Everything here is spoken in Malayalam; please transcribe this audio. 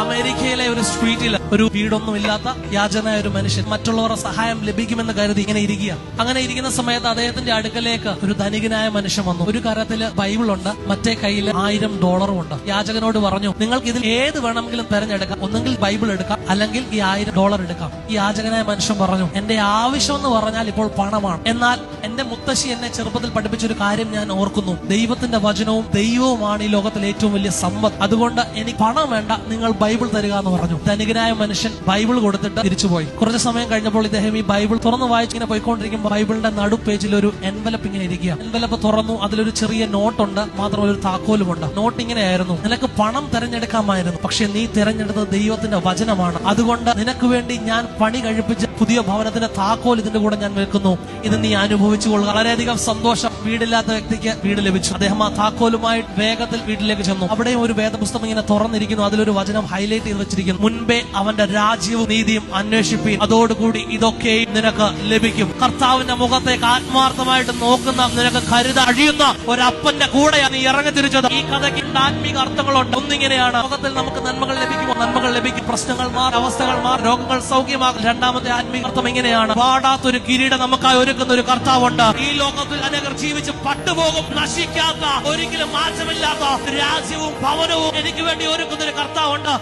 അമേരിക്കയിലെ ഒരു സ്ട്രീറ്റിൽ ഒരു വീടൊന്നുമില്ലാത്ത യാചനായ ഒരു മനുഷ്യൻ മറ്റുള്ളവരുടെ സഹായം ലഭിക്കുമെന്ന് കരുതി ഇങ്ങനെ ഇരിക്കുക. അങ്ങനെ ഇരിക്കുന്ന സമയത്ത് അദ്ദേഹത്തിന്റെ അടുക്കലേക്ക് ഒരു ധനികനായ മനുഷ്യൻ വന്നു. ഒരു കരത്തില് ബൈബിളുണ്ട്, മറ്റേ കയ്യിൽ $1000 ഉണ്ട്. യാചകനോട് പറഞ്ഞു, നിങ്ങൾക്ക് ഇതിൽ ഏത് വേണമെങ്കിലും തെരഞ്ഞെടുക്കാം, ഒന്നെങ്കിൽ ബൈബിൾ എടുക്കാം, അല്ലെങ്കിൽ ഈ $1000 എടുക്കാം. ഈ യാചകനായ മനുഷ്യൻ പറഞ്ഞു, എന്റെ ആവശ്യം എന്ന് പറഞ്ഞാൽ ഇപ്പോൾ പണമാണ്. എന്നാൽ എന്റെ മുത്തശ്ശി എന്നെ ചെറുപ്പത്തിൽ പഠിപ്പിച്ചൊരു കാര്യം ഞാൻ ഓർക്കുന്നു. ദൈവത്തിന്റെ വചനവും ദൈവവുമാണ് ഈ ലോകത്തിലെ ഏറ്റവും വലിയ സമ്പത്ത്. അതുകൊണ്ട് എനിക്ക് പണം വേണ്ട, നിങ്ങൾ ബൈബിൾ തരിക എന്ന് പറഞ്ഞു. ധനികനായ മനുഷ്യൻ ബൈബിൾ കൊടുത്തിട്ട് തിരിച്ചുപോയി. കുറച്ച് സമയം കഴിഞ്ഞപ്പോൾ ഇദ്ദേഹം ഈ ബൈബിൾ തുറന്ന് വായിച്ച് ഇങ്ങനെ പോയിക്കൊണ്ടിരിക്കുമ്പോൾ ബൈബിളിന്റെ നടുപേജിൽ ഒരു എൻവലപ്പ് ഇങ്ങനെ ഇരിക്കുക. എൻവലപ്പ് തുറന്നു, അതിലൊരു ചെറിയ നോട്ടുണ്ട്, മാത്രമല്ല ഒരു താക്കോലുമുണ്ട്. നോട്ട് ഇങ്ങനെയായിരുന്നു, നിനക്ക് പണം തെരഞ്ഞെടുക്കാമായിരുന്നു, പക്ഷെ നീ തിരഞ്ഞെടുത്തത് ദൈവത്തിന്റെ വചനമാണ്. അതുകൊണ്ട് നിനക്ക് വേണ്ടി ഞാൻ പണി കഴിപ്പിച്ച പുതിയ ഭവനത്തിന്റെ താക്കോൽ ഇതിന്റെ കൂടെ ഞാൻ വെക്കുന്നു, ഇത് നീ അനുഭവിച്ചുകൊള്ളുക. വളരെയധികം സന്തോഷം. വീടില്ലാത്ത വ്യക്തിക്ക് വീട് ലഭിച്ചു. അദ്ദേഹം ആ താക്കോലുമായി വേഗത്തിൽ വീട്ടിലേക്ക് ചെന്നു. അവിടെയും ഒരു വേദപുസ്തകം ഇങ്ങനെ തുറന്നിരിക്കുന്നു. അതിലൊരു വചനം ഹൈലൈറ്റ് ചെയ്ത് വെച്ചിരിക്കുന്നു, മുൻപേ അവന്റെ രാജ്യവും നീതിയും അന്വേഷിപ്പീൻ, അതോടുകൂടി ഇതൊക്കെയും നിനക്ക് ലഭിക്കും. കർത്താവിന്റെ മുഖത്തേക്ക് ആത്മാർത്ഥമായിട്ട് നോക്കുന്ന, നിനക്ക് കരുത അഴിയുന്ന ഒരപ്പന്റെ കൂടെയാണ് നീ ഇറങ്ങി തിരിച്ചത്. ഈ കഥയ്ക്ക് ആത്മീക അർത്ഥങ്ങളുണ്ട്. ഒന്നിങ്ങനെയാണ്, ലോകത്തിൽ നമുക്ക് നന്മകൾ ലഭിക്കുമോ? നന്മകൾ ലഭിക്കും. പ്രശ്നങ്ങൾ മാറും, അവസ്ഥകൾ മാറും, രോഗങ്ങൾ സൗഖ്യമാകും. രണ്ടാമത്തെ ആത്മീക അർത്ഥം ഇങ്ങനെയാണ്, പാടാത്തൊരു കിരീടം നമുക്കായി ഒരുക്കുന്ന ഒരു കർത്താവുണ്ട്. ഈ ലോകത്തിൽ അനേകർ ജീവിച്ച് പട്ടുപോകും, നശിക്കാത്ത, ഒരിക്കലും മാറ്റമില്ലാത്ത രാജ്യവും ഭവനവും എനിക്ക് വേണ്ടി ഒരുക്കുന്ന ഒരു കർത്താവുണ്ട്.